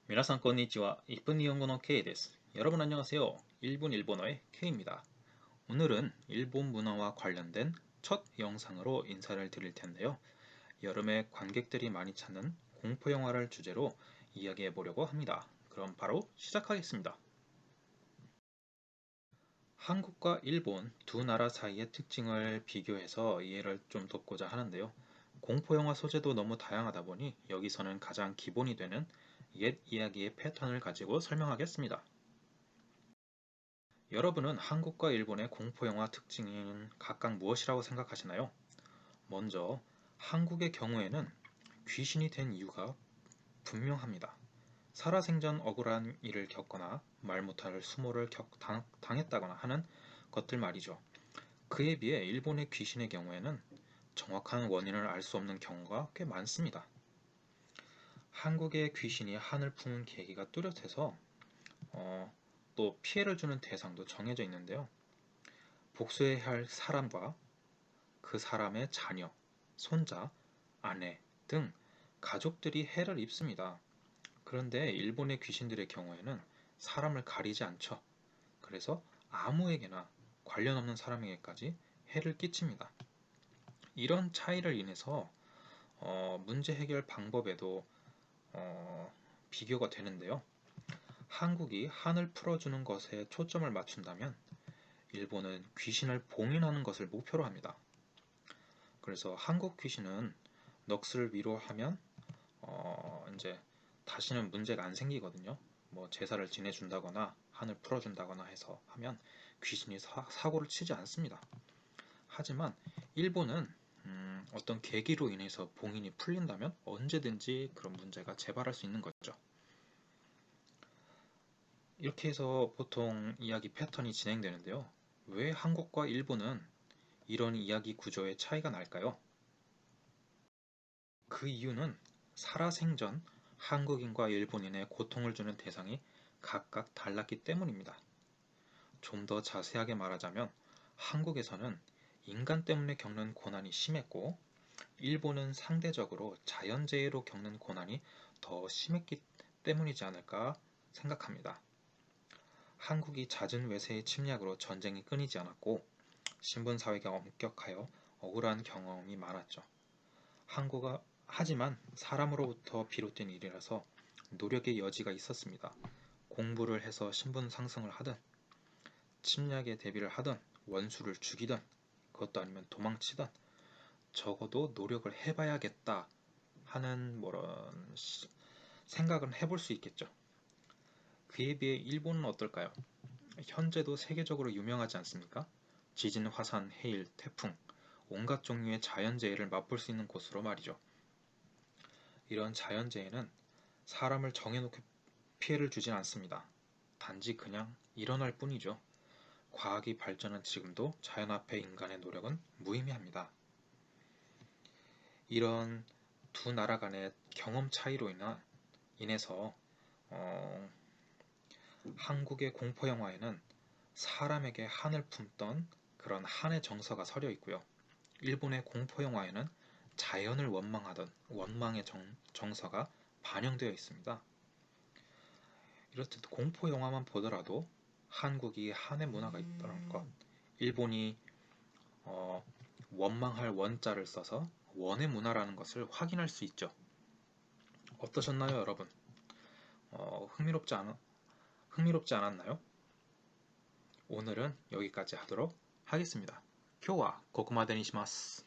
皆さんこんにちは。 1분 일본어 K です。 여러분 안녕하세요. 1분 일본어의 K입니다. 오늘은 일본 문화와 관련된 첫 영상으로 인사를 드릴 텐데요. 여름에 관객들이 많이 찾는 공포 영화를 주제로 이야기해 보려고 합니다. 그럼 바로 시작하겠습니다. 한국과 일본 두 나라 사이의 특징을 비교해서 이해를 좀 돕고자 하는데요. 공포영화 소재도 너무 다양하다 보니 여기서는 가장 기본이 되는 옛 이야기의 패턴을 가지고 설명하겠습니다. 여러분은 한국과 일본의 공포영화 특징은 각각 무엇이라고 생각하시나요? 먼저 한국의 경우에는 귀신이 된 이유가 분명합니다. 살아생전 억울한 일을 겪거나 말 못할 수모를 당했다거나 하는 것들 말이죠. 그에 비해 일본의 귀신의 경우에는 정확한 원인을 알 수 없는 경우가 꽤 많습니다. 한국의 귀신이 한을 품은 계기가 뚜렷해서 또 피해를 주는 대상도 정해져 있는데요. 복수해야 할 사람과 그 사람의 자녀, 손자, 아내 등 가족들이 해를 입습니다. 그런데 일본의 귀신들의 경우에는 사람을 가리지 않죠. 그래서 아무에게나 관련 없는 사람에게까지 해를 끼칩니다. 이런 차이를 인해서 문제 해결 방법에도 비교가 되는데요. 한국이 한을 풀어주는 것에 초점을 맞춘다면 일본은 귀신을 봉인하는 것을 목표로 합니다. 그래서 한국 귀신은 넋을 위로하면 이제 다시는 문제가 안 생기거든요. 뭐 제사를 지내준다거나 한을 풀어준다거나 해서 하면 귀신이 사고를 치지 않습니다. 하지만 일본은 어떤 계기로 인해서 봉인이 풀린다면 언제든지 그런 문제가 재발할 수 있는 거죠. 이렇게 해서 보통 이야기 패턴이 진행되는데요. 왜 한국과 일본은 이런 이야기 구조의 차이가 날까요? 그 이유는 살아생전 한국인과 일본인의 고통을 주는 대상이 각각 달랐기 때문입니다. 좀 더 자세하게 말하자면 한국에서는 인간 때문에 겪는 고난이 심했고 일본은 상대적으로 자연재해로 겪는 고난이 더 심했기 때문이지 않을까 생각합니다. 한국이 잦은 외세의 침략으로 전쟁이 끊이지 않았고 신분사회가 엄격하여 억울한 경험이 많았죠. 하지만 사람으로부터 비롯된 일이라서 노력의 여지가 있었습니다. 공부를 해서 신분 상승을 하든 침략에 대비를 하든 원수를 죽이든 그것도 아니면 도망치든 적어도 노력을 해봐야겠다 하는 생각은 해볼 수 있겠죠. 그에 비해 일본은 어떨까요? 현재도 세계적으로 유명하지 않습니까? 지진, 화산, 해일, 태풍, 온갖 종류의 자연재해를 맛볼 수 있는 곳으로 말이죠. 이런 자연재해는 사람을 정해놓고 피해를 주진 않습니다. 단지 그냥 일어날 뿐이죠. 과학이 발전한 지금도 자연 앞에 인간의 노력은 무의미합니다. 이런 두 나라 간의 경험 차이로 인해서 한국의 공포영화에는 사람에게 한을 품던 그런 한의 정서가 서려 있고요. 일본의 공포영화에는 자연을 원망하던 원망의 정서가 반영되어 있습니다. 이렇듯 공포영화만 보더라도 한국이 한의 문화가 있다는 것, 일본이 원망할 원자를 써서 원의 문화라는 것을 확인할 수 있죠. 어떠셨나요, 여러분? 흥미롭지 않았나요? 오늘은 여기까지 하도록 하겠습니다. 今日はここまでにします。